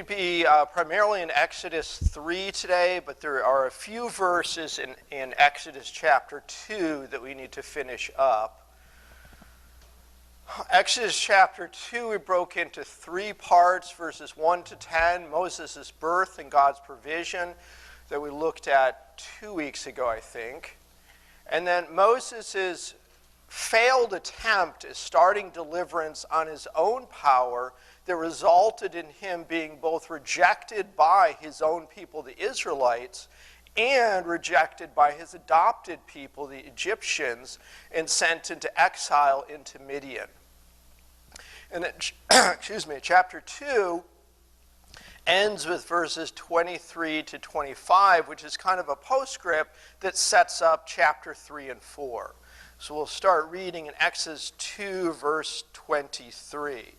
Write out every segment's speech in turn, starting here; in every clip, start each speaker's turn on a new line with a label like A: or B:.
A: be primarily in Exodus 3 today, but there are a few verses in Exodus chapter 2 that we need to finish up. Exodus chapter 2 we broke into 3 parts, verses 1 to 10, Moses' birth and God's provision that we looked at 2 weeks ago, I think. And then Moses' failed attempt at starting deliverance on his own power that resulted in him being both rejected by his own people, the Israelites, and rejected by his adopted people, the Egyptians, and sent into exile into Midian. And then, chapter 2 ends with verses 23 to 25, which is kind of a postscript that sets up chapter 3 and 4. So we'll start reading in Exodus 2, verse 23.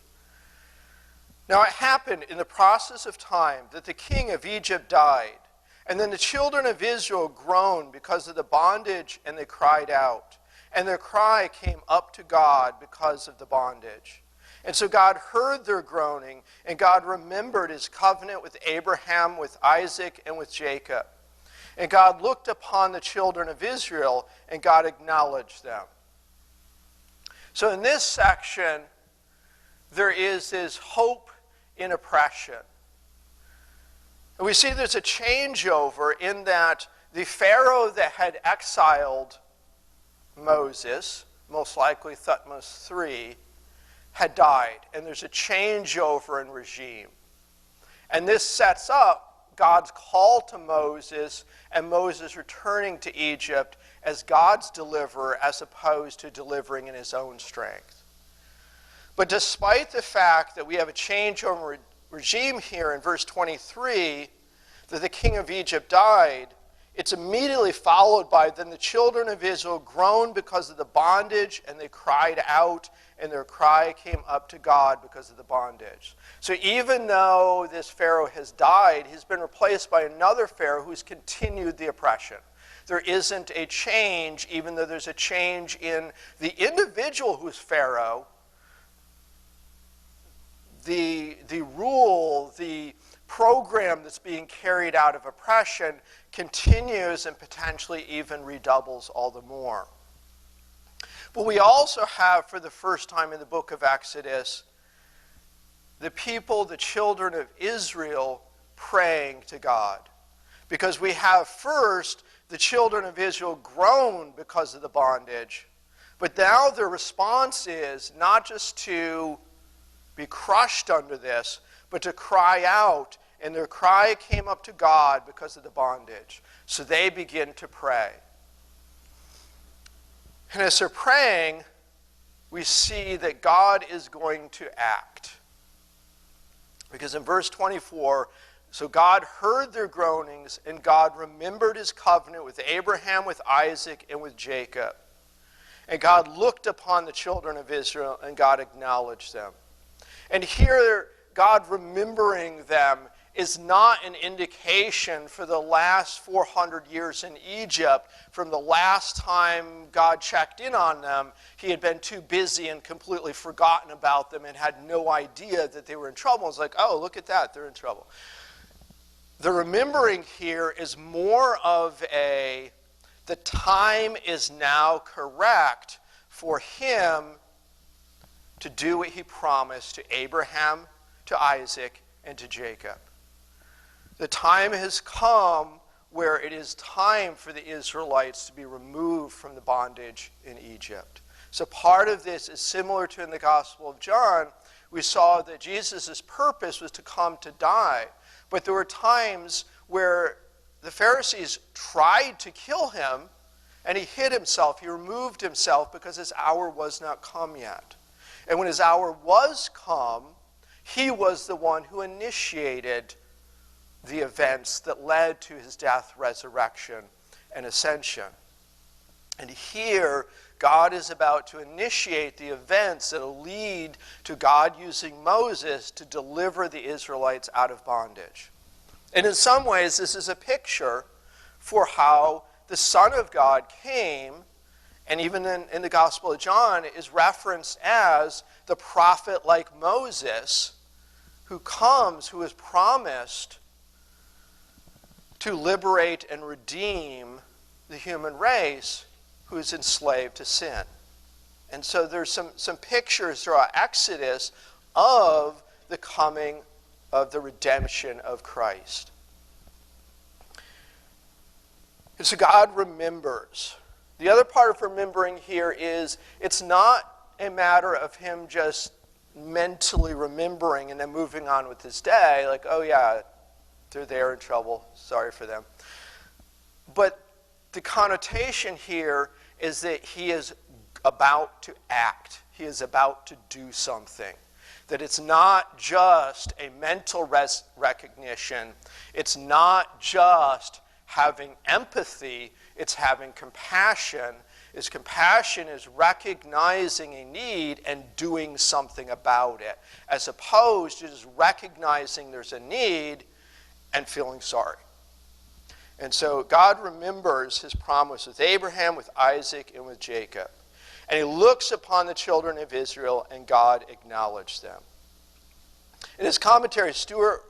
A: Now it happened in the process of time that the king of Egypt died, and then the children of Israel groaned because of the bondage, and they cried out. And their cry came up to God because of the bondage. And so God heard their groaning, and God remembered his covenant with Abraham, with Isaac, and with Jacob. And God looked upon the children of Israel, and God acknowledged them. So in this section, there is this hope in oppression. And we see there's a changeover in that the Pharaoh that had exiled Moses, most likely Thutmose III, had died, and there's a changeover in regime. And this sets up God's call to Moses and Moses returning to Egypt as God's deliverer as opposed to delivering in his own strength. But despite the fact that we have a changeover regime here in verse 23, that the king of Egypt died, it's immediately followed by, then the children of Israel groaned because of the bondage, and they cried out, and their cry came up to God because of the bondage. So even though this Pharaoh has died, he's been replaced by another Pharaoh who's continued the oppression. There isn't a change, even though there's a change in the individual who's Pharaoh. The rule, the program that's being carried out of oppression continues and potentially even redoubles all the more. But we also have, for the first time in the book of Exodus, the people, the children of Israel, praying to God. Because we have first the children of Israel groan because of the bondage, but now their response is not just to be crushed under this, but to cry out, and their cry came up to God because of the bondage. So they begin to pray. And as they're praying, we see that God is going to act. Because in verse 24, so God heard their groanings, and God remembered his covenant with Abraham, with Isaac, and with Jacob. And God looked upon the children of Israel, and God acknowledged them. And here, God remembering them is not an indication for the last 400 years in Egypt. From the last time God checked in on them, he had been too busy and completely forgotten about them and had no idea that they were in trouble. It's like, oh, look at that, they're in trouble. The remembering here is more of the time is now correct for him to do what he promised to Abraham, to Isaac, and to Jacob. The time has come where it is time for the Israelites to be removed from the bondage in Egypt. So part of this is similar to in the Gospel of John. We saw that Jesus' purpose was to come to die. But there were times where the Pharisees tried to kill him, and he hid himself. He removed himself because his hour was not come yet. And when his hour was come, he was the one who initiated the events that led to his death, resurrection, and ascension. And here, God is about to initiate the events that will lead to God using Moses to deliver the Israelites out of bondage. And in some ways, this is a picture for how the Son of God came, and even in the Gospel of John, is referenced as the prophet like Moses, who comes, who is promised to liberate and redeem the human race who is enslaved to sin. And so there's some pictures throughout Exodus of the coming of the redemption of Christ. And so God remembers. The other part of remembering here is it's not a matter of him just mentally remembering and then moving on with his day, like, oh yeah, they're in trouble, sorry for them. But the connotation here is that he is about to act. He is about to do something. That it's not just a mental recognition. It's not just having empathy. It's having compassion. His compassion is recognizing a need and doing something about it, as opposed to just recognizing there's a need and feeling sorry. And so God remembers his promise with Abraham, with Isaac, and with Jacob. And he looks upon the children of Israel, and God acknowledged them. In his commentary, Stewart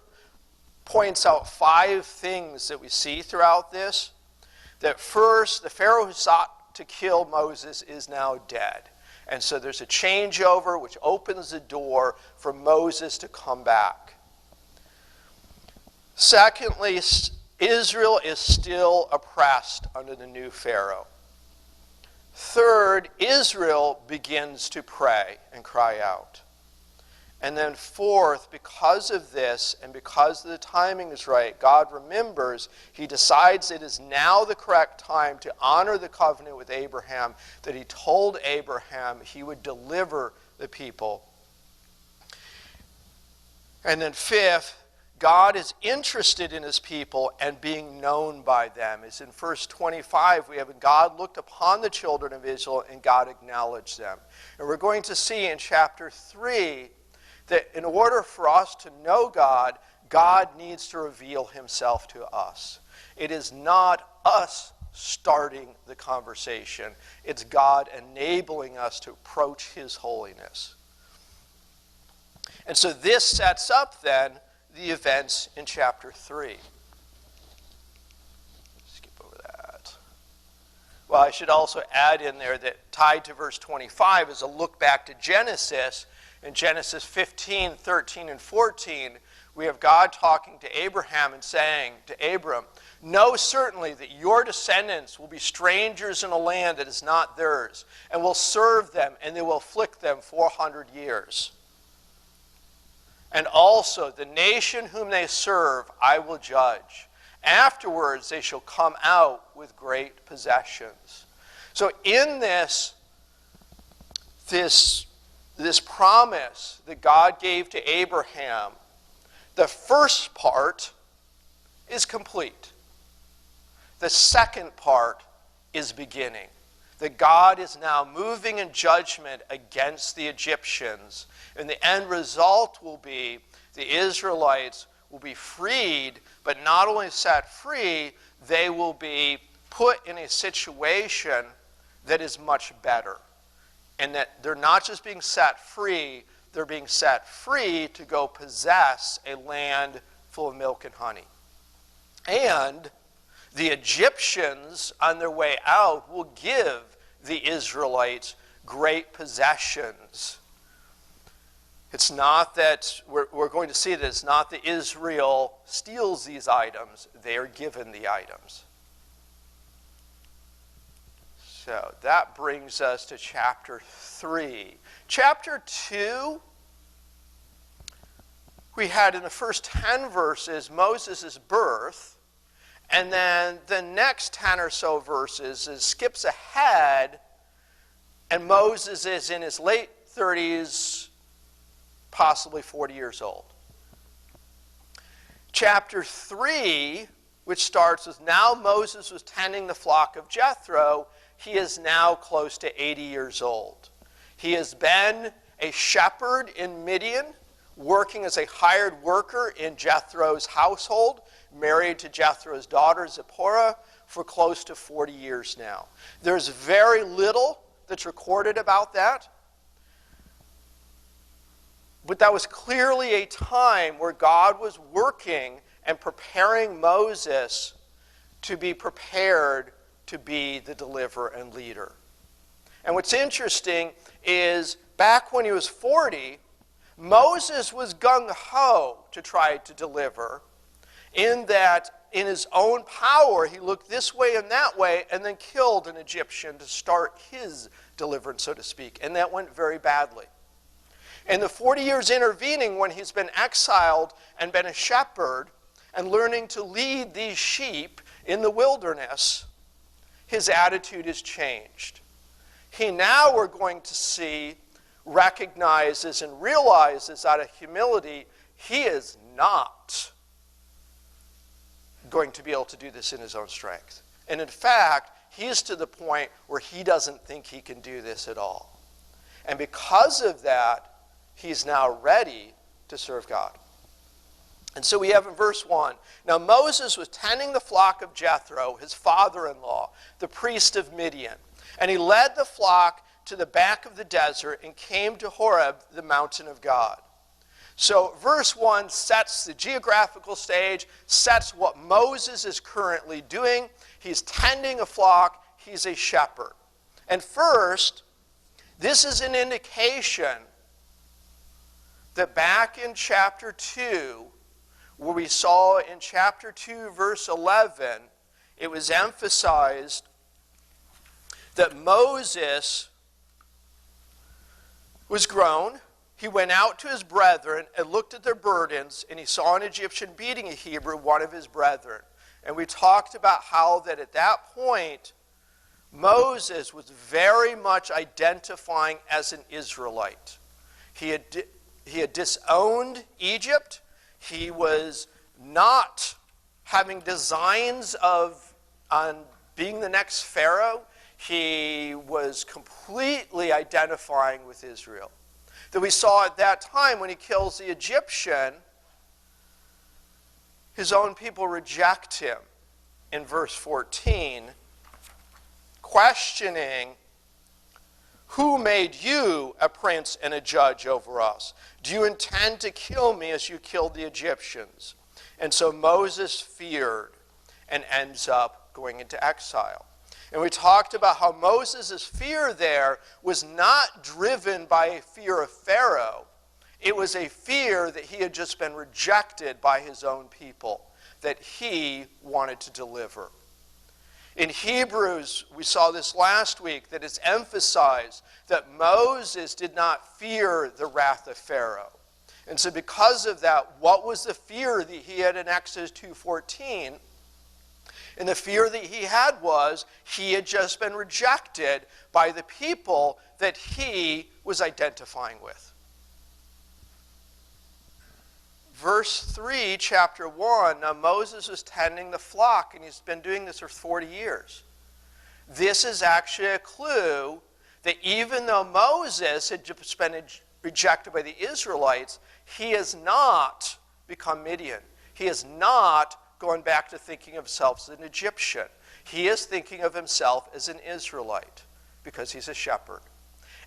A: points out 5 things that we see throughout this. That first, the Pharaoh who sought to kill Moses is now dead. And so there's a changeover which opens the door for Moses to come back. Secondly, Israel is still oppressed under the new Pharaoh. Third, Israel begins to pray and cry out. And then fourth, because of this and because the timing is right, God remembers, he decides it is now the correct time to honor the covenant with Abraham that he told Abraham he would deliver the people. And then fifth, God is interested in his people and being known by them. As in verse 25, we have God looked upon the children of Israel and God acknowledged them. And we're going to see in chapter 3 that in order for us to know God, God needs to reveal himself to us. It is not us starting the conversation. It's God enabling us to approach his holiness. And so this sets up then the events in chapter 3. Skip over that. Well, I should also add in there that tied to verse 25 is a look back to Genesis. In Genesis 15, 13, and 14, we have God talking to Abraham and saying to Abram, know certainly that your descendants will be strangers in a land that is not theirs, and will serve them, and they will afflict them 400 years. And also the nation whom they serve I will judge. Afterwards they shall come out with great possessions. So in this promise that God gave to Abraham, the first part is complete. The second part is beginning. That God is now moving in judgment against the Egyptians. And the end result will be the Israelites will be freed, but not only set free, they will be put in a situation that is much better. And that they're not just being set free, they're being set free to go possess a land full of milk and honey. And the Egyptians, on their way out, will give the Israelites great possessions. It's not that, we're going to see that it's not that Israel steals these items, they are given the items. So that brings us to chapter 3. Chapter 2, we had in the first 10 verses Moses' birth, and then the next 10 or so verses skips ahead, and Moses is in his late 30s, possibly 40 years old. Chapter 3, which starts with now Moses was tending the flock of Jethro, he is now close to 80 years old. He has been a shepherd in Midian, working as a hired worker in Jethro's household, married to Jethro's daughter Zipporah for close to 40 years now. There's very little that's recorded about that. But that was clearly a time where God was working and preparing Moses to be prepared to be the deliverer and leader. And what's interesting is back when he was 40, Moses was gung-ho to try to deliver, in that in his own power he looked this way and that way and then killed an Egyptian to start his deliverance, so to speak. And that went very badly. In the 40 years intervening, when he's been exiled and been a shepherd and learning to lead these sheep in the wilderness, his attitude has changed. He now, we're going to see, recognizes and realizes out of humility, he is not going to be able to do this in his own strength. And in fact, he's to the point where he doesn't think he can do this at all. And because of that, he's now ready to serve God. And so we have in verse 1, now Moses was tending the flock of Jethro, his father-in-law, the priest of Midian. And he led the flock to the back of the desert and came to Horeb, the mountain of God. So verse 1 sets the geographical stage, sets what Moses is currently doing. He's tending a flock. He's a shepherd. And first, this is an indication that back in chapter 2, where we saw in chapter 2, verse 11, it was emphasized that Moses was grown. He went out to his brethren and looked at their burdens, and he saw an Egyptian beating a Hebrew, one of his brethren. And we talked about how that at that point, Moses was very much identifying as an Israelite. He had disowned Egypt. He was not having designs on being the next Pharaoh. He was completely identifying with Israel. That we saw at that time when he kills the Egyptian, his own people reject him in verse 14, questioning, who made you a prince and a judge over us? Do you intend to kill me as you killed the Egyptians? And so Moses feared and ends up going into exile. And we talked about how Moses' fear there was not driven by a fear of Pharaoh. It was a fear that he had just been rejected by his own people, that he wanted to deliver. In Hebrews, we saw this last week, that it's emphasized that Moses did not fear the wrath of Pharaoh. And so because of that, what was the fear that he had in Exodus 2:14? And the fear that he had was he had just been rejected by the people that he was identifying with. Verse 3, chapter 1, now Moses was tending the flock, and he's been doing this for 40 years. This is actually a clue that even though Moses had just been rejected by the Israelites, he has not become Midian. He has not going back to thinking of himself as an Egyptian. He is thinking of himself as an Israelite because he's a shepherd.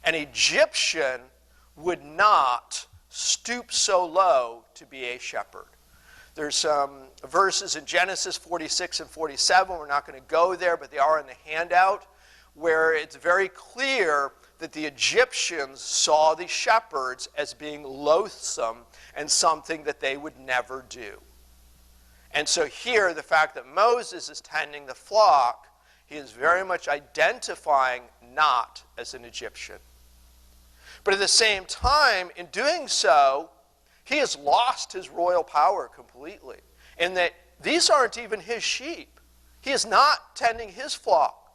A: An Egyptian would not stoop so low to be a shepherd. There's some verses in Genesis 46 and 47. We're not going to go there, but they are in the handout, where it's very clear that the Egyptians saw the shepherds as being loathsome and something that they would never do. And so here, the fact that Moses is tending the flock, he is very much identifying not as an Egyptian. But at the same time, in doing so, he has lost his royal power completely. In that these aren't even his sheep. He is not tending his flock.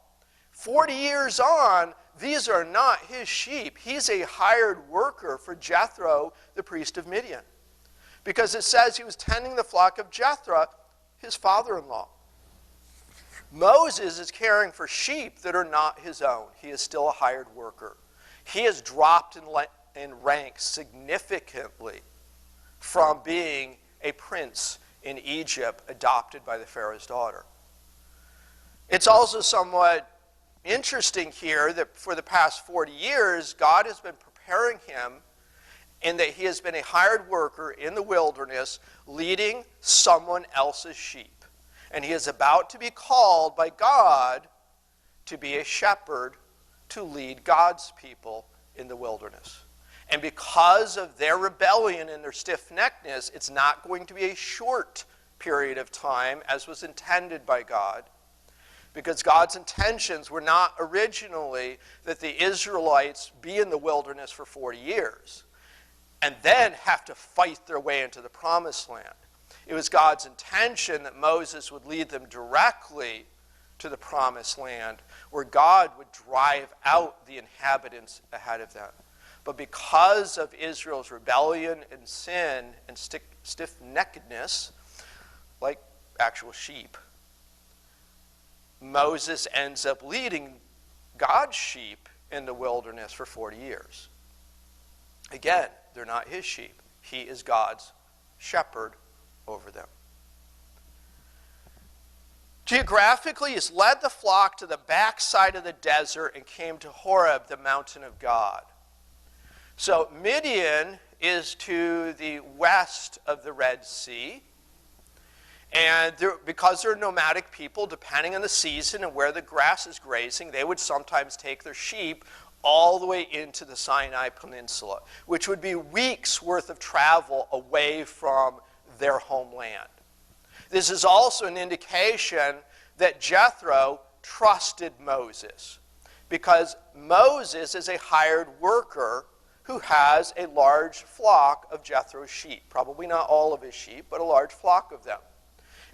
A: 40 years on, these are not his sheep. He's a hired worker for Jethro, the priest of Midian. Because it says he was tending the flock of Jethro, his father-in-law. Moses is caring for sheep that are not his own. He is still a hired worker. He has dropped in rank significantly from being a prince in Egypt adopted by the Pharaoh's daughter. It's also somewhat interesting here that for the past 40 years, God has been preparing him in that he has been a hired worker in the wilderness leading someone else's sheep. And he is about to be called by God to be a shepherd to lead God's people in the wilderness. And because of their rebellion and their stiff-neckedness, it's not going to be a short period of time as was intended by God. Because God's intentions were not originally that the Israelites be in the wilderness for 40 years and then have to fight their way into the promised land. It was God's intention that Moses would lead them directly to the promised land, where God would drive out the inhabitants ahead of them. But because of Israel's rebellion and sin and stiff-neckedness, like actual sheep, Moses ends up leading God's sheep in the wilderness for 40 years. Again, they're not his sheep. He is God's shepherd over them. Geographically, he's led the flock to the backside of the desert and came to Horeb, the mountain of God. So Midian is to the west of the Red Sea. And because they're nomadic people, depending on the season and where the grass is grazing, they would sometimes take their sheep all the way into the Sinai Peninsula, which would be weeks' worth of travel away from their homeland. This is also an indication that Jethro trusted Moses, because Moses is a hired worker who has a large flock of Jethro's sheep. Probably not all of his sheep, but a large flock of them.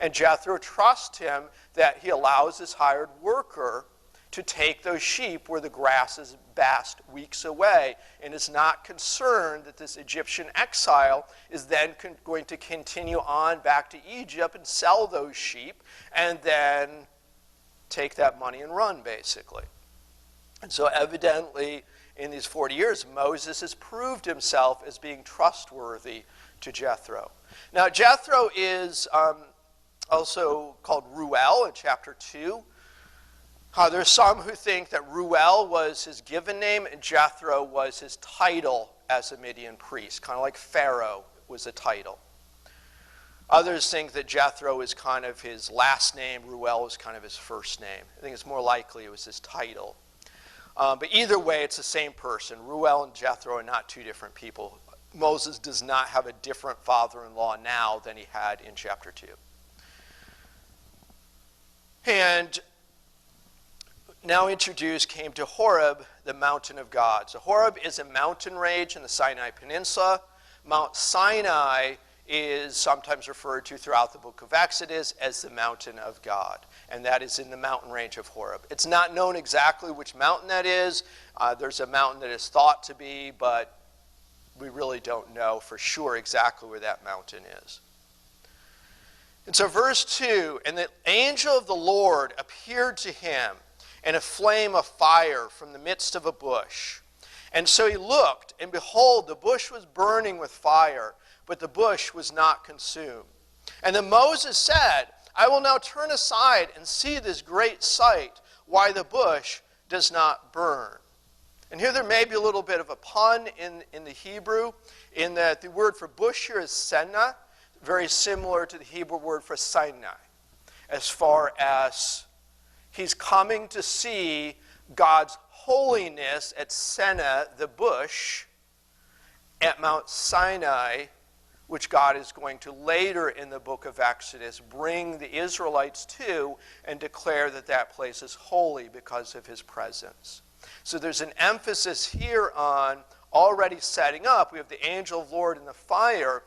A: And Jethro trusts him that he allows this hired worker to take those sheep where the grass is vast weeks away, and is not concerned that this Egyptian exile is then going to continue on back to Egypt and sell those sheep and then take that money and run, basically. And so evidently, in these 40 years, Moses has proved himself as being trustworthy to Jethro. Now, Jethro is also called Ruel in chapter 2. There's some who think that Ruel was his given name and Jethro was his title as a Midian priest, kind of like Pharaoh was a title. Others think that Jethro is kind of his last name, Ruel was kind of his first name. I think it's more likely it was his title. But either way, it's the same person. Ruel and Jethro are not two different people. Moses does not have a different father-in-law now than he had in chapter 2. And now introduced, came to Horeb, the mountain of God. So Horeb is a mountain range in the Sinai Peninsula. Mount Sinai is sometimes referred to throughout the book of Exodus as the mountain of God. And that is in the mountain range of Horeb. It's not known exactly which mountain that is. There's a mountain that is thought to be, but we really don't know for sure exactly where that mountain is. And so verse 2, and the angel of the Lord appeared to him in a flame of fire from the midst of a bush. And so he looked, and behold, the bush was burning with fire, but the bush was not consumed. And then Moses said, I will now turn aside and see this great sight, why the bush does not burn. And here there may be a little bit of a pun in the Hebrew, in that the word for bush here is senna, very similar to the Hebrew word for Sinai, as far as he's coming to see God's holiness at Senna, the bush, at Mount Sinai, which God is going to later in the book of Exodus bring the Israelites to and declare that that place is holy because of his presence. So there's an emphasis here on already setting up. We have the angel of the Lord in the fire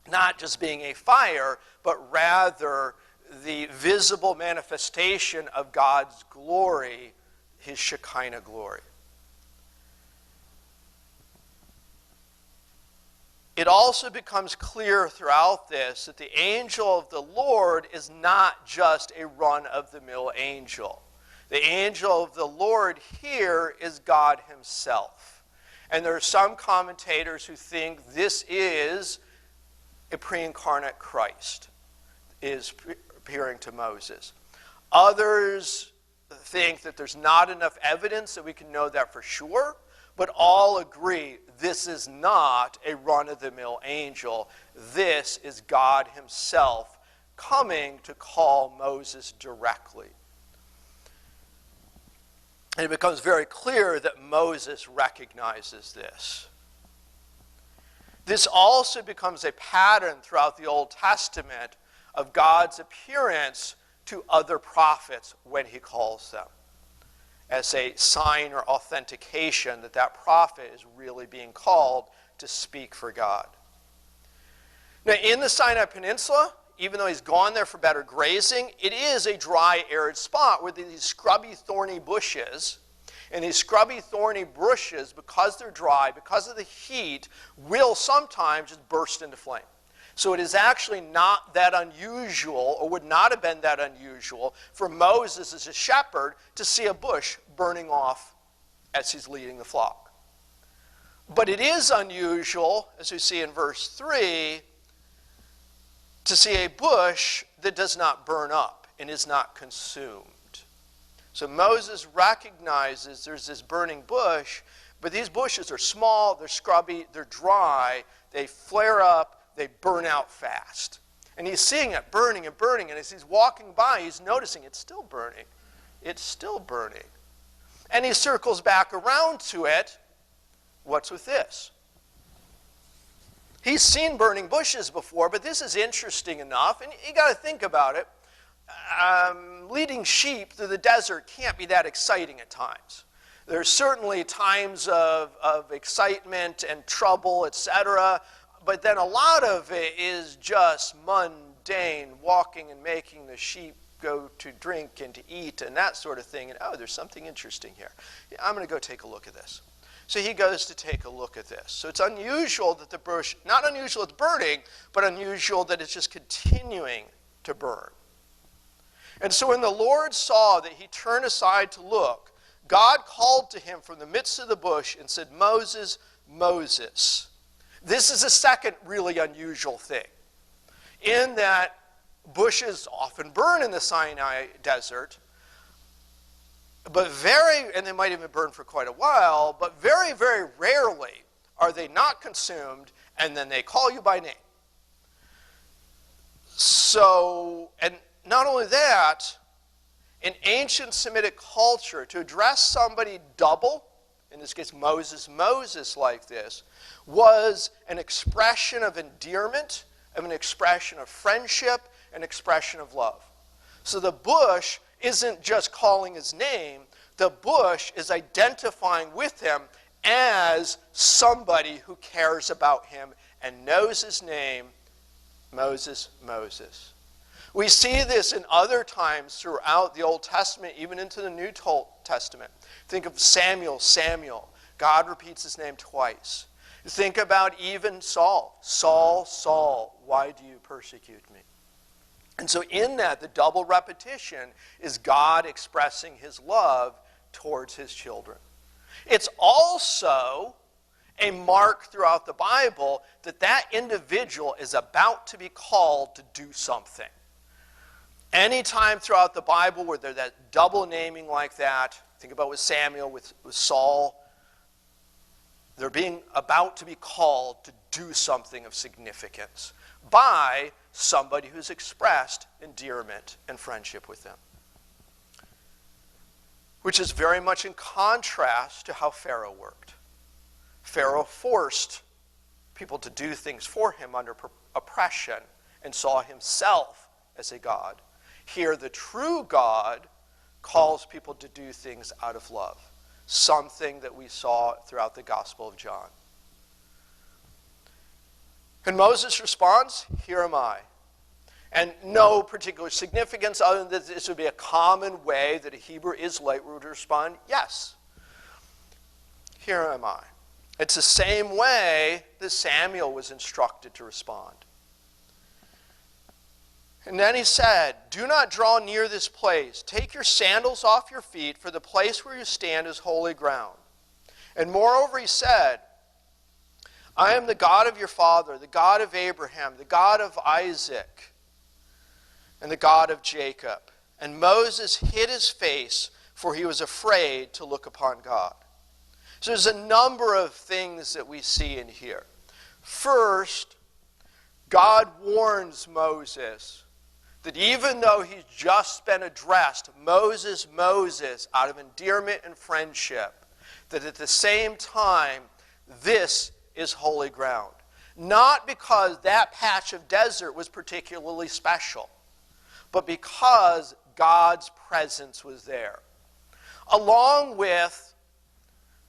A: not just being a fire, but rather the visible manifestation of God's glory, his Shekinah glory. It also becomes clear throughout this that the angel of the Lord is not just a run-of-the-mill angel. The angel of the Lord here is God himself. And there are some commentators who think this is a pre-incarnate Christ, is appearing to Moses. Others think that there's not enough evidence that we can know that for sure, but all agree this is not a run-of-the-mill angel. This is God himself coming to call Moses directly. And it becomes very clear that Moses recognizes this. This also becomes a pattern throughout the Old Testament of God's appearance to other prophets when he calls them, as a sign or authentication that that prophet is really being called to speak for God. Now, in the Sinai Peninsula, even though he's gone there for better grazing, it is a dry, arid spot with these scrubby, thorny bushes. And these scrubby, thorny bushes, because they're dry, because of the heat, will sometimes just burst into flame. So it is actually not that unusual, or would not have been that unusual, for Moses as a shepherd to see a bush burning off as he's leading the flock. But it is unusual, as we see in verse 3, to see a bush that does not burn up and is not consumed. So Moses recognizes there's this burning bush, but these bushes are small, they're scrubby, they're dry, they flare up, they burn out fast. And he's seeing it burning and burning, and as he's walking by, he's noticing it's still burning. It's still burning. And he circles back around to it. What's with this? He's seen burning bushes before, but this is interesting enough, and you got to think about it. Leading sheep through the desert can't be that exciting at times. There's certainly times of excitement and trouble, etc., but then a lot of it is just mundane, walking and making the sheep go to drink and to eat and that sort of thing. And, oh, there's something interesting here. Yeah, I'm going to go take a look at this. So he goes to take a look at this. So it's unusual that the bush, not unusual it's burning, but unusual that it's just continuing to burn. And so when the Lord saw that he turned aside to look, God called to him from the midst of the bush and said, Moses, Moses. This is a second really unusual thing, in that bushes often burn in the Sinai desert, but and they might even burn for quite a while, but very, very rarely are they not consumed, and then they call you by name. So, and not only that, in ancient Semitic culture, to address somebody double, in this case Moses, Moses like this, was an expression of endearment, of an expression of friendship, an expression of love. So the bush isn't just calling his name, the bush is identifying with him as somebody who cares about him and knows his name, Moses, Moses. We see this in other times throughout the Old Testament, even into the New Testament. Think of Samuel, Samuel. God repeats his name twice. Think about even Saul. Saul, Saul, why do you persecute me? And so in that, the double repetition is God expressing his love towards his children. It's also a mark throughout the Bible that that individual is about to be called to do something. Anytime throughout the Bible where there's that double naming like that, think about with Samuel, with Saul, they're being about to be called to do something of significance by somebody who's expressed endearment and friendship with them. Which is very much in contrast to how Pharaoh worked. Pharaoh forced people to do things for him under oppression and saw himself as a god. Here, the true God calls people to do things out of love. Something that we saw throughout the Gospel of John. And Moses responds, here am I. And no particular significance other than that this would be a common way that a Hebrew Israelite would respond, yes. Here am I. It's the same way that Samuel was instructed to respond. And then he said, do not draw near this place. Take your sandals off your feet, for the place where you stand is holy ground. And moreover he said, I am the God of your father, the God of Abraham, the God of Isaac, and the God of Jacob. And Moses hid his face, for he was afraid to look upon God. So there's a number of things that we see in here. First, God warns Moses that even though he's just been addressed, Moses, Moses, out of endearment and friendship, that at the same time, this is holy ground. Not because that patch of desert was particularly special, but because God's presence was there. Along with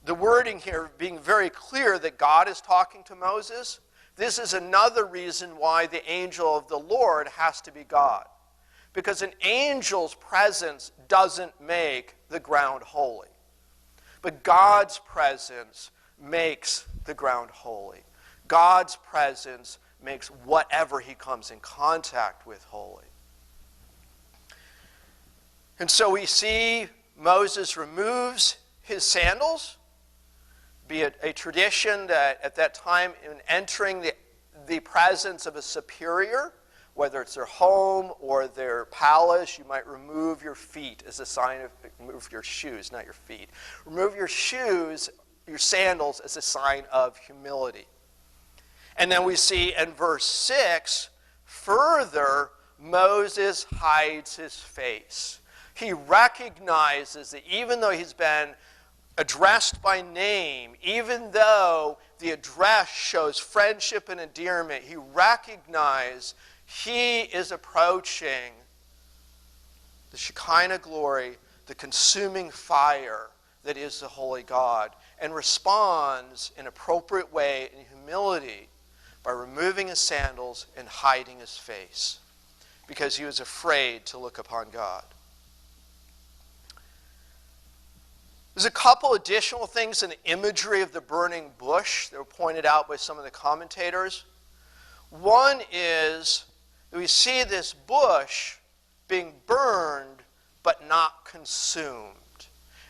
A: the wording here being very clear that God is talking to Moses, this is another reason why the angel of the Lord has to be God. Because an angel's presence doesn't make the ground holy. But God's presence makes the ground holy. God's presence makes whatever he comes in contact with holy. And so we see Moses removes his sandals, be it a tradition that at that time in entering the presence of a superior, whether it's their home or their palace, you might remove your feet as a sign of, remove your shoes, not your feet. Remove your shoes, your sandals, as a sign of humility. And then we see in verse 6, further, Moses hides his face. He recognizes that even though he's been addressed by name, even though the address shows friendship and endearment, he recognizes he is approaching the Shekinah glory, the consuming fire that is the holy God, and responds in an appropriate way in humility by removing his sandals and hiding his face, because he was afraid to look upon God. There's a couple additional things in the imagery of the burning bush that were pointed out by some of the commentators. One is that we see this bush being burned but not consumed.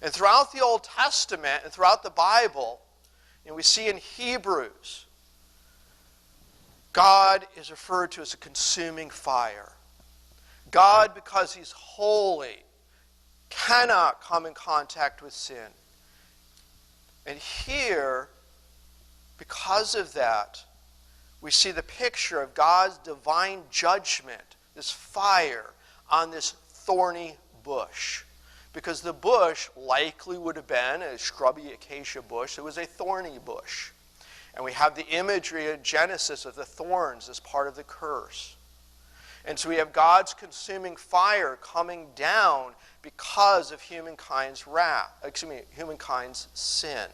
A: And throughout the Old Testament and throughout the Bible, and we see in Hebrews, God is referred to as a consuming fire. God, because he's holy, cannot come in contact with sin. And here, because of that, we see the picture of God's divine judgment, this fire on this thorny bush. Because the bush likely would have been a scrubby acacia bush. It was a thorny bush. And we have the imagery in Genesis of the thorns as part of the curse. And so we have God's consuming fire coming down because of humankind's sin.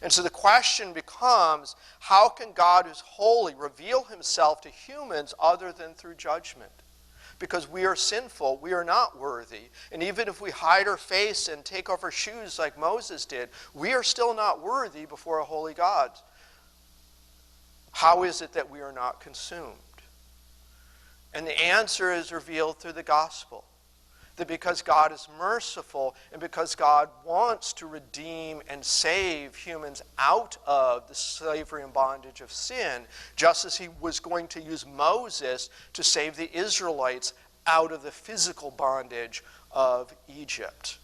A: And so the question becomes, how can God who's holy reveal himself to humans other than through judgment? Because we are sinful, we are not worthy. And even if we hide our face and take off our shoes like Moses did, we are still not worthy before a holy God. How is it that we are not consumed? And the answer is revealed through the gospel. That because God is merciful and because God wants to redeem and save humans out of the slavery and bondage of sin, just as he was going to use Moses to save the Israelites out of the physical bondage of Egypt.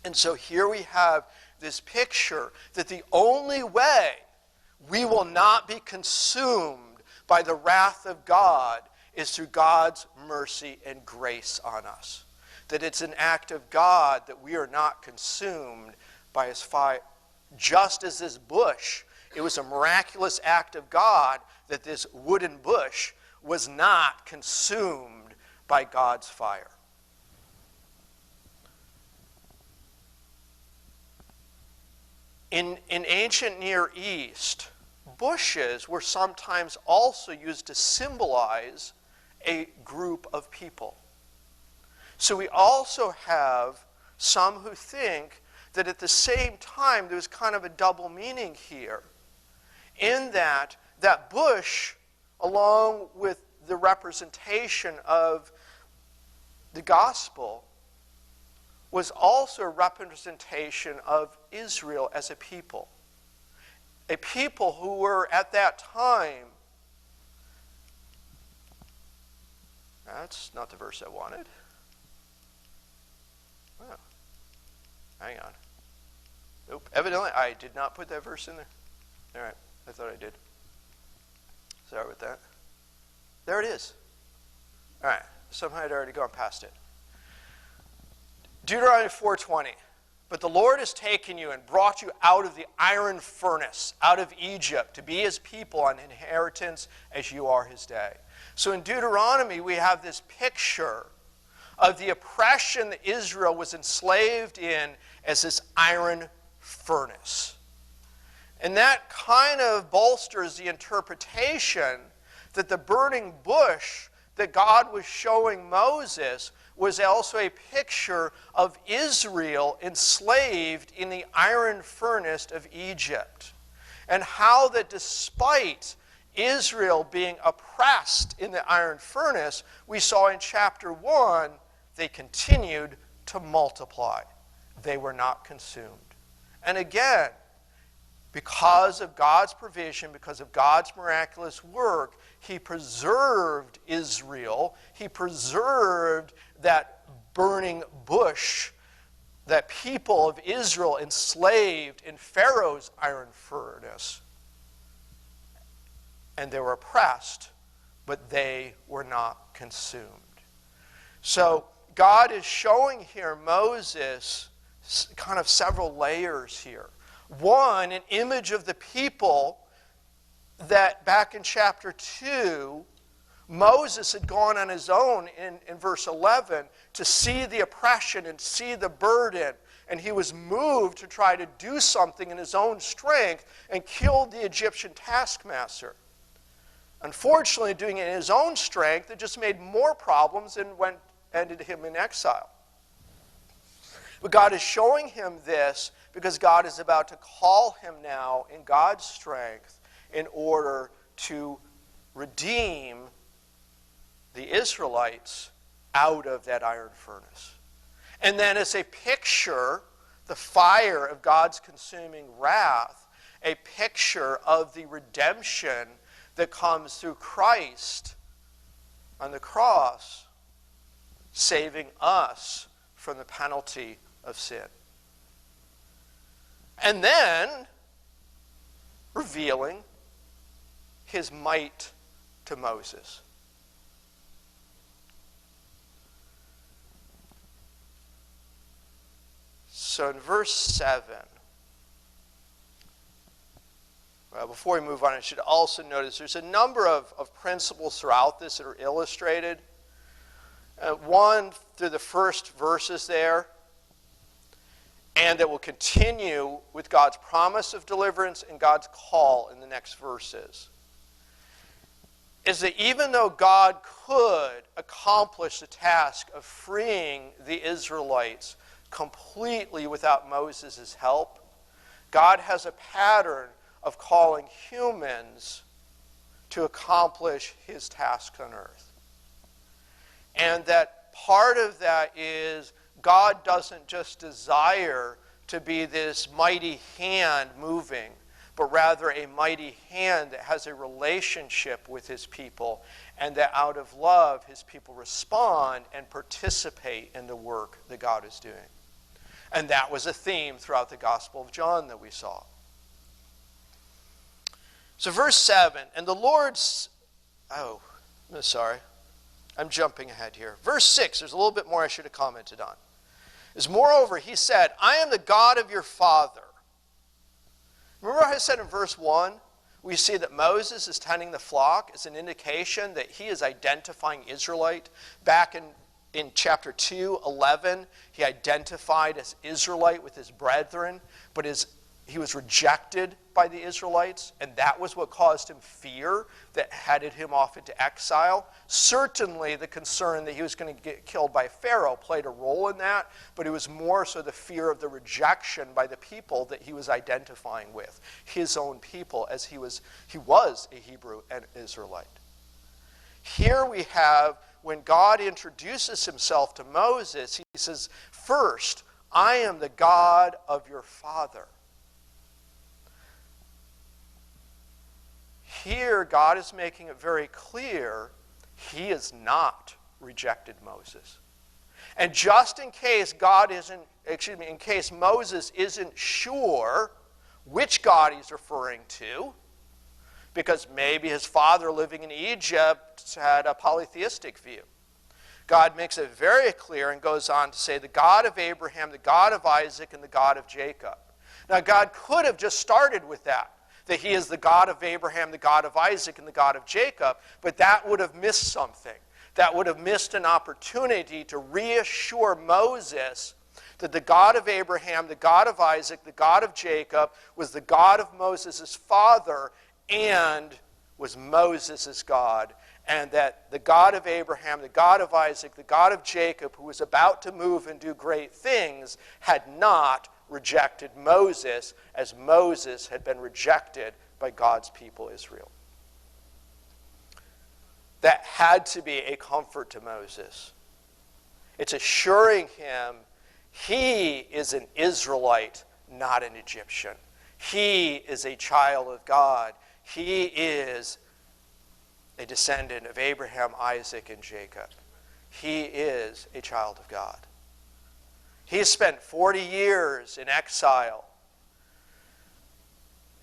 A: And so here we have this picture that the only way we will not be consumed by the wrath of God is through God's mercy and grace on us. That it's an act of God that we are not consumed by his fire. Just as this bush, it was a miraculous act of God that this wooden bush was not consumed by God's fire. In ancient Near East, bushes were sometimes also used to symbolize a group of people. So we also have some who think that at the same time there's kind of a double meaning here, in that that bush, along with the representation of the gospel, was also a representation of Israel as a people. A people who were at that time, that's not the verse I wanted. Oh, hang on. Nope. Evidently, I did not put that verse in there. All right. I thought I did. Sorry about that. There it is. All right. Somehow I'd already gone past it. Deuteronomy 4:20. But the Lord has taken you and brought you out of the iron furnace, out of Egypt, to be his people and inheritance as you are his day. So in Deuteronomy, we have this picture of the oppression that Israel was enslaved in as this iron furnace. And that kind of bolsters the interpretation that the burning bush that God was showing Moses was also a picture of Israel enslaved in the iron furnace of Egypt. And how that despite Israel being oppressed in the iron furnace, we saw in chapter 1, they continued to multiply. They were not consumed. And again, because of God's provision, because of God's miraculous work, he preserved Israel. He preserved that burning bush, that people of Israel enslaved in Pharaoh's iron furnace. And they were oppressed, but they were not consumed. So God is showing here Moses kind of several layers here. One, an image of the people that back in chapter 2, Moses had gone on his own in verse 11 to see the oppression and see the burden. And he was moved to try to do something in his own strength and killed the Egyptian taskmaster. Unfortunately, doing it in his own strength, it just made more problems and ended him in exile. But God is showing him this because God is about to call him now in God's strength in order to redeem the Israelites out of that iron furnace. And then as a picture, the fire of God's consuming wrath, a picture of the redemption that comes through Christ on the cross, saving us from the penalty of sin. And then revealing his might to Moses. So in verse 7, before we move on, I should also notice there's a number of principles throughout this that are illustrated. One through the first verses there, and that will continue with God's promise of deliverance and God's call in the next verses, is that even though God could accomplish the task of freeing the Israelites completely without Moses' help, God has a pattern of calling humans to accomplish his task on earth. And that part of that is God doesn't just desire to be this mighty hand moving, but rather a mighty hand that has a relationship with his people, and that out of love his people respond and participate in the work that God is doing. And that was a theme throughout the Gospel of John that we saw. So verse 7, and the Lord's, I'm sorry, I'm jumping ahead here. Verse 6, there's a little bit more I should have commented on. Is moreover, he said, I am the God of your father. Remember how I said in verse 1, we see that Moses is tending the flock as an indication that he is identifying Israelite. Back in chapter 2:11, he identified as Israelite with his brethren, but he was rejected by the Israelites, and that was what caused him fear that headed him off into exile. Certainly the concern that he was going to get killed by Pharaoh played a role in that, but it was more so the fear of the rejection by the people that he was identifying with, his own people, as he was a Hebrew and Israelite. Here we have, when God introduces himself to Moses, he says, first, I am the God of your father. Here, God is making it very clear he has not rejected Moses. And just in case in case Moses isn't sure which God he's referring to, because maybe his father living in Egypt had a polytheistic view, God makes it very clear and goes on to say the God of Abraham, the God of Isaac, and the God of Jacob. Now, God could have just started with that he is the God of Abraham, the God of Isaac, and the God of Jacob, but that would have missed something. That would have missed an opportunity to reassure Moses that the God of Abraham, the God of Isaac, the God of Jacob was the God of Moses' father and was Moses' God, and that the God of Abraham, the God of Isaac, the God of Jacob, who was about to move and do great things, had not rejected Moses as Moses had been rejected by God's people Israel. That had to be a comfort to Moses. It's assuring him he is an Israelite, not an Egyptian. He is a child of God. He is a descendant of Abraham, Isaac, and Jacob. He is a child of God. He spent 40 years in exile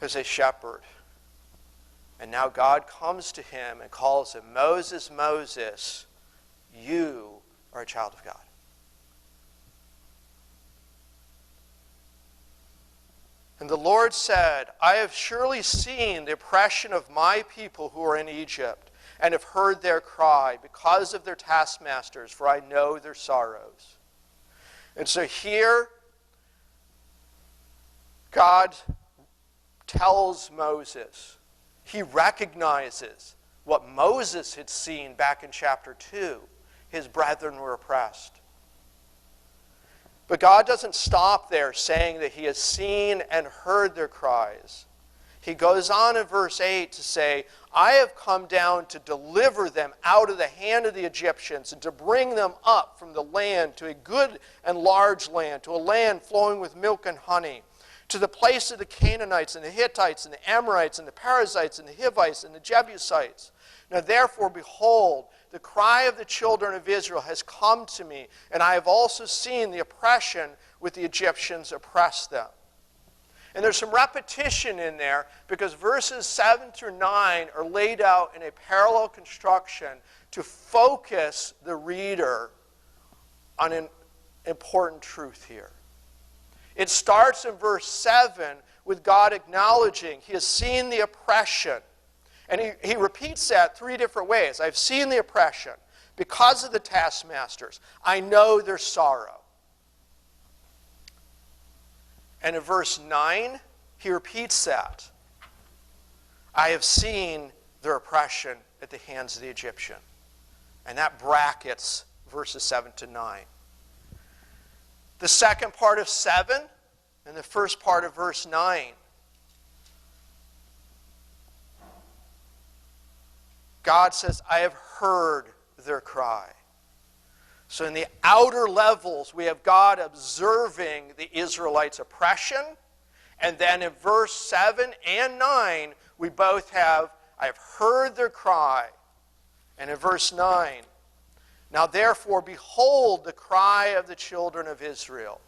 A: as a shepherd. And now God comes to him and calls him, Moses, Moses, you are a child of God. And the Lord said, I have surely seen the oppression of my people who are in Egypt, and have heard their cry because of their taskmasters, for I know their sorrows. And so here, God tells Moses, he recognizes what Moses had seen back in chapter 2. His brethren were oppressed. But God doesn't stop there saying that he has seen and heard their cries. He goes on in verse 8 to say, I have come down to deliver them out of the hand of the Egyptians and to bring them up from the land to a good and large land, to a land flowing with milk and honey, to the place of the Canaanites and the Hittites and the Amorites and the Perizzites and the Hivites and the Jebusites. Now therefore, behold, the cry of the children of Israel has come to me, and I have also seen the oppression with the Egyptians oppress them. And there's some repetition in there because verses 7 through 9 are laid out in a parallel construction to focus the reader on an important truth here. It starts in verse 7 with God acknowledging he has seen the oppression. And he repeats that 3 different ways. I've seen the oppression because of the taskmasters. I know their sorrow. And in verse 9, he repeats that. I have seen their oppression at the hands of the Egyptian. And that brackets verses 7 to 9. The second part of 7 and the first part of verse 9. God says, I have heard their cry. So in the outer levels, we have God observing the Israelites' oppression. And then in verse 7 and 9, we both have, I have heard their cry. And in verse 9, now therefore, behold the cry of the children of Israel.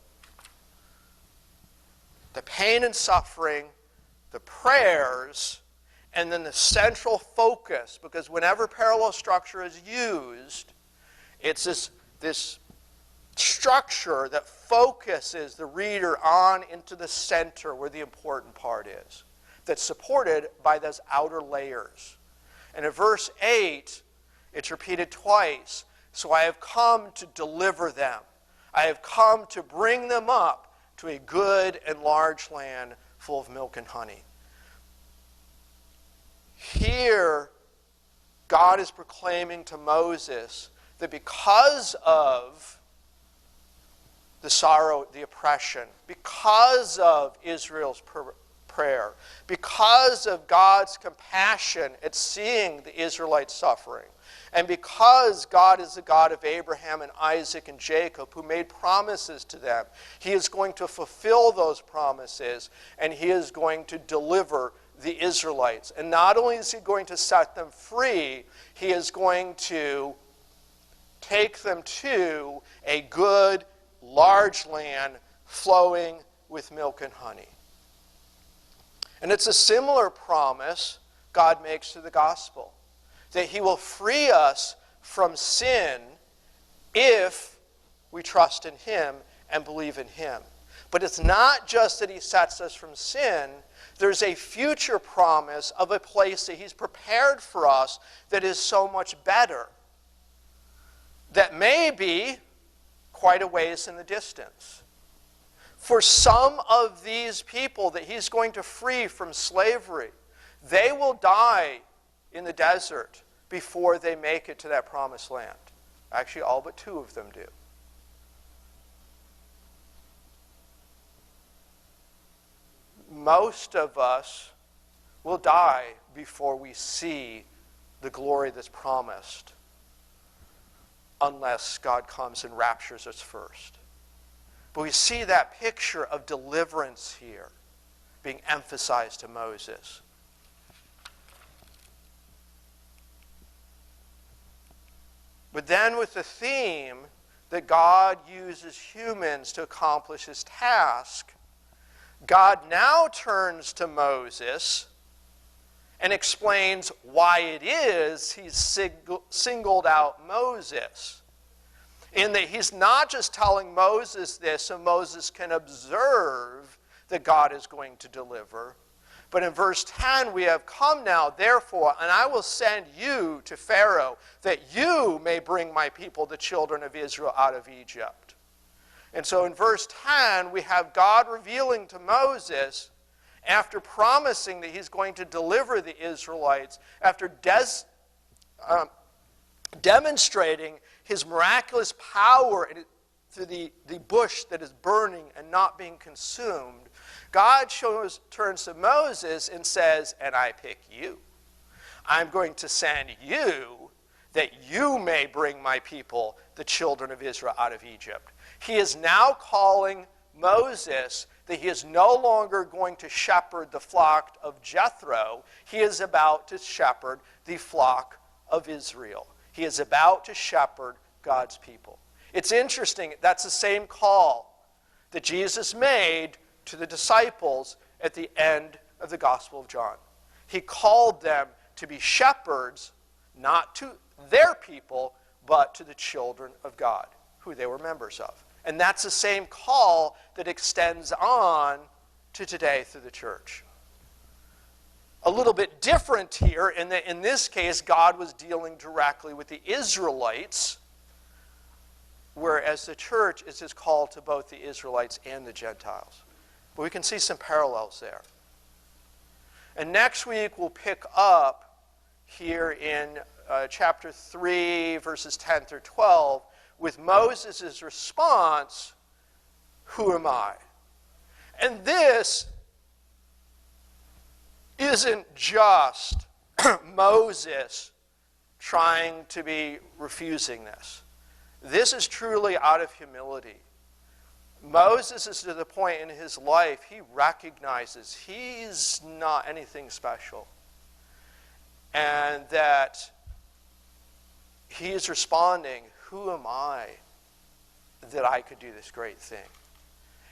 A: The pain and suffering, the prayers, and then the central focus, because whenever parallel structure is used, it's this structure that focuses the reader on into the center where the important part is, that's supported by those outer layers. And in verse 8, it's repeated twice. So I have come to deliver them. I have come to bring them up to a good and large land full of milk and honey. Here, God is proclaiming to Moses that because of the sorrow, the oppression, because of Israel's prayer, because of God's compassion at seeing the Israelites suffering, and because God is the God of Abraham and Isaac and Jacob who made promises to them, he is going to fulfill those promises and he is going to deliver the Israelites. And not only is he going to set them free, he is going to take them to a good, large land flowing with milk and honey. And it's a similar promise God makes through the gospel, that he will free us from sin if we trust in him and believe in him. But it's not just that he sets us from sin. There's a future promise of a place that he's prepared for us that is so much better, that may be quite a ways in the distance. For some of these people that he's going to free from slavery, they will die in the desert before they make it to that promised land. Actually, all but 2 of them do. Most of us will die before we see the glory that's promised, unless God comes and raptures us first. But we see that picture of deliverance here being emphasized to Moses. But then with the theme that God uses humans to accomplish his task, God now turns to Moses and explains why it is he's singled out Moses. In that he's not just telling Moses this so Moses can observe that God is going to deliver. But in verse 10 we have, "Come now, therefore, and I will send you to Pharaoh, that you may bring my people, the children of Israel, out of Egypt." And so in verse 10 we have God revealing to Moses, after promising that he's going to deliver the Israelites, after demonstrating his miraculous power through the bush that is burning and not being consumed, God turns to Moses and says, "And I pick you. I'm going to send you that you may bring my people, the children of Israel, out of Egypt." He is now calling Moses that he is no longer going to shepherd the flock of Jethro. He is about to shepherd the flock of Israel. He is about to shepherd God's people. It's interesting, that's the same call that Jesus made to the disciples at the end of the Gospel of John. He called them to be shepherds, not to their people, but to the children of God, who they were members of. And that's the same call that extends on to today through the church. A little bit different here in that in this case God was dealing directly with the Israelites, whereas the church is his call to both the Israelites and the Gentiles. But we can see some parallels there. And next week we'll pick up here in chapter 3, verses 10 through 12, with Moses' response, "Who am I?" And this isn't just Moses trying to be refusing this. This is truly out of humility. Moses is to the point in his life he recognizes he's not anything special. And that he is responding, "Who am I that I could do this great thing?"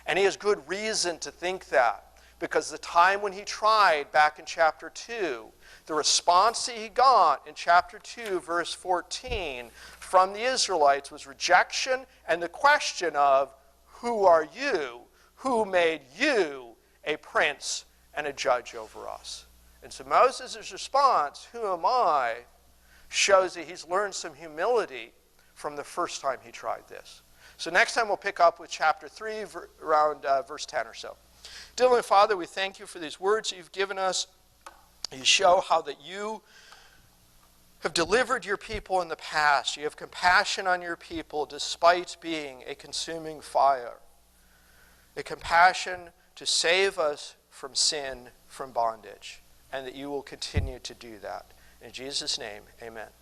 A: And he has good reason to think that, because the time when he tried back in chapter 2, the response that he got in chapter 2, verse 14, from the Israelites was rejection and the question of, "Who are you? Who made you a prince and a judge over us?" And so Moses' response, "Who am I?" shows that he's learned some humility from the first time he tried this. So next time we'll pick up with chapter 3, around verse 10 or so. Dear Heavenly Father, we thank you for these words that you've given us. You show how that you have delivered your people in the past. You have compassion on your people despite being a consuming fire. A compassion to save us from sin, from bondage. And that you will continue to do that. In Jesus' name, amen.